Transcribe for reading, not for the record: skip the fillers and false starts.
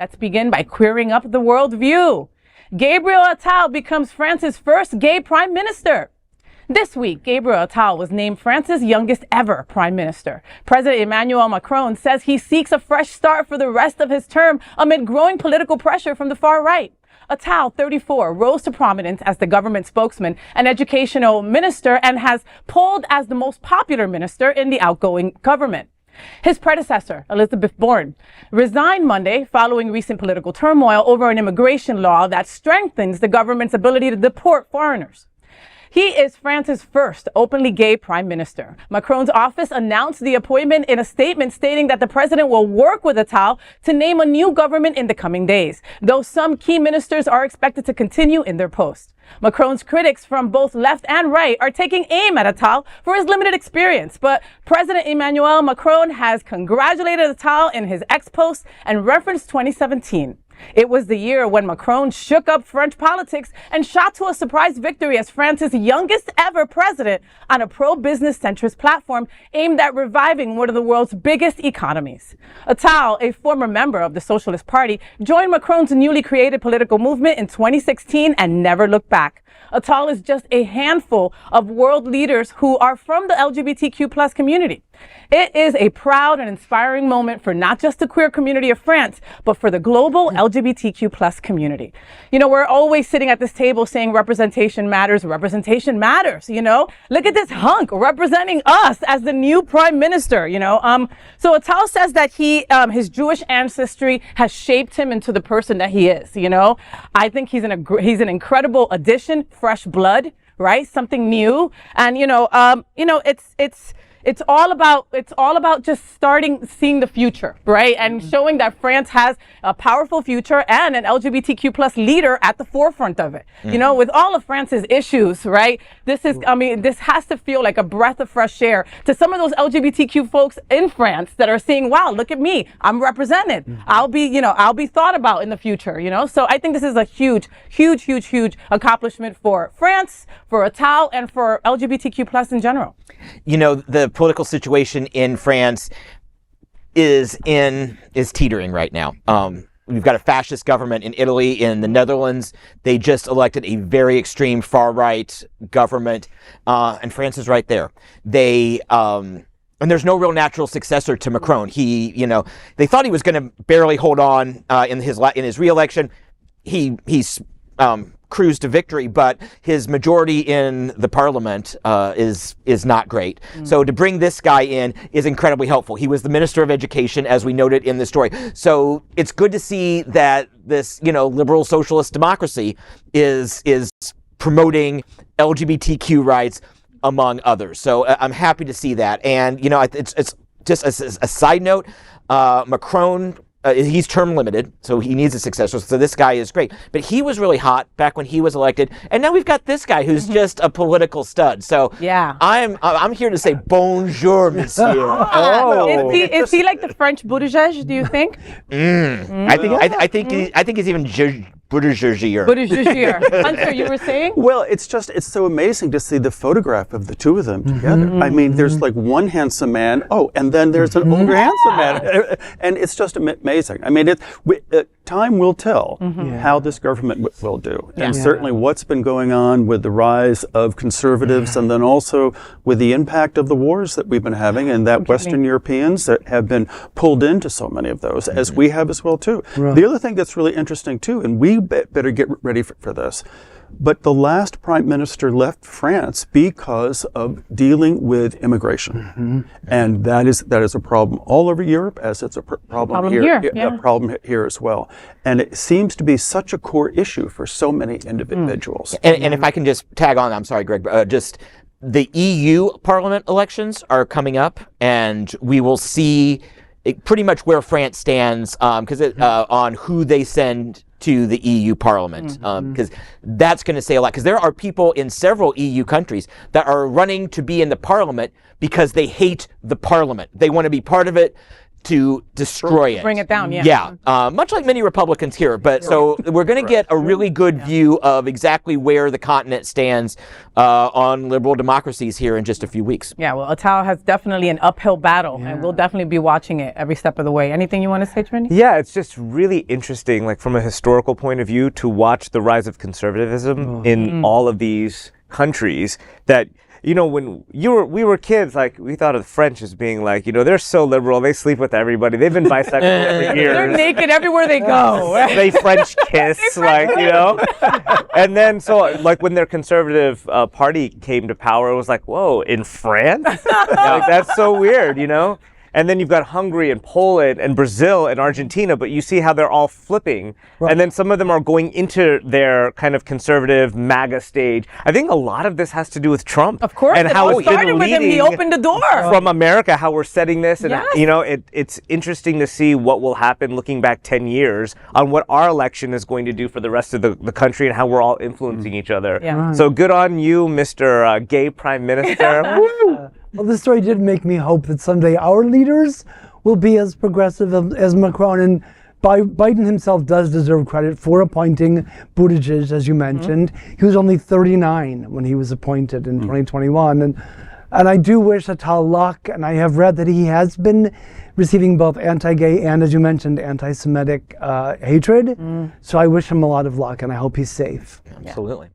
Let's begin by queering up the worldview. Gabriel Attal becomes France's first gay prime minister. This week, Gabriel Attal was named France's youngest ever prime minister. President Emmanuel Macron says he seeks a fresh start for the rest of his term amid growing political pressure from the far right. Attal, 34, rose to prominence as the government spokesman and educational minister and has polled as the most popular minister in the outgoing government. His predecessor, Elisabeth Borne, resigned Monday following recent political turmoil over an immigration law that strengthens the government's ability to deport foreigners. He is France's first openly gay prime minister. Macron's office announced the appointment in a statement stating that the president will work with Attal to name a new government in the coming days, though some key ministers are expected to continue in their posts. Macron's critics from both left and right are taking aim at Attal for his limited experience, but President Emmanuel Macron has congratulated Attal in his X post and referenced 2017. It was the year when Macron shook up French politics and shot to a surprise victory as France's youngest ever president on a pro-business centrist platform aimed at reviving one of the world's biggest economies. Attal, a former member of the Socialist Party, joined Macron's newly created political movement in 2016 and never looked back. Attal is just a handful of world leaders who are from the LGBTQ+ community. It is a proud and inspiring moment for not just the queer community of France, but for the global LGBTQ+ community. You know, we're always sitting at this table saying representation matters, you know? Look at this hunk representing us as the new prime minister, you know? So Attal says that his Jewish ancestry has shaped him into the person that he is, you know? I think he's an incredible addition, fresh blood, right? Something new. And, it's all about just seeing the future, right? And showing that France has a powerful future and an LGBTQ+ leader at the forefront of it. You know, with all of France's issues, right? This has to feel like a breath of fresh air to some of those LGBTQ folks in France that are saying, wow, look at me, I'm represented. I'll be thought about in the future, you know? So I think this is a huge accomplishment for France, for Attal, and for LGBTQ+ in general. You know, the political situation in France is teetering right now. We've got a fascist government in Italy, in the Netherlands. They just elected a very extreme far-right government, and France is right there. And there's no real natural successor to Macron. They thought he was going to barely hold on in his re-election. He's cruised to victory, but his majority in the parliament is not great. So to bring this guy in is incredibly helpful. He was the Minister of Education, as we noted in the story. So it's good to see that this, liberal socialist democracy is promoting LGBTQ rights, among others. So I'm happy to see that. And, it's just a side note, Macron, he's term limited, so he needs a successor. So this guy is great. But he was really hot back when he was elected. And now we've got this guy who's just a political stud. So yeah, I'm here to say bonjour, monsieur. Is he like the French Buttigieg, do you think? I think he's even Buttigieg. Hunter, you were saying? Well, it's so amazing to see the photograph of the two of them together. I mean, there's like one handsome man, and then there's an older handsome man. And it's just amazing. I mean, time will tell how this government will do. And certainly what's been going on with the rise of conservatives and then also with the impact of the wars that we've been having and that Western Europeans that have been pulled into so many of those, as we have as well too. Right. The other thing that's really interesting too, and we better get ready for this, but the last prime minister left France because of dealing with immigration, and that is a problem all over Europe, as it's a problem here. A problem here as well. And it seems to be such a core issue for so many individuals. And if I can just tag on, I'm sorry, Greg, just the EU Parliament elections are coming up, and we will see pretty much where France stands on who they send to the EU Parliament, because that's going to say a lot. Because there are people in several EU countries that are running to be in the Parliament because they hate the Parliament. They want to be part of it. to destroy it. Bring it down, yeah. Yeah, much like many Republicans here. But so we're going to get a really good view of exactly where the continent stands on liberal democracies here in just a few weeks. Yeah, well, Attal has definitely an uphill battle, and we'll definitely be watching it every step of the way. Anything you want to say, Trini? Yeah, it's just really interesting, like from a historical point of view, to watch the rise of conservatism in all of these countries that, you know, when we were kids, like, we thought of the French as being like, you know, they're so liberal, they sleep with everybody, they've been bisexual for years. They're naked everywhere they go. They French kiss, like, you know? And then, so, like, when their conservative party came to power, it was like, whoa, in France? Like, that's so weird, you know? And then you've got Hungary and Poland and Brazil and Argentina, but you see how they're all flipping. Right. And then some of them are going into their kind of conservative MAGA stage. I think a lot of this has to do with Trump. Of course, and how it started with him. He opened the door. From America, how we're setting this. And, you know, it's interesting to see what will happen looking back 10 years on what our election is going to do for the rest of the country and how we're all influencing each other. Yeah. So good on you, Mr. Gay Prime Minister. Well, this story did make me hope that someday our leaders will be as progressive as Macron. And Biden himself does deserve credit for appointing Buttigieg, as you mentioned. He was only 39 when he was appointed in 2021. And I do wish Attal luck. And I have read that he has been receiving both anti-gay and, as you mentioned, anti-Semitic hatred. So I wish him a lot of luck, and I hope he's safe. Absolutely.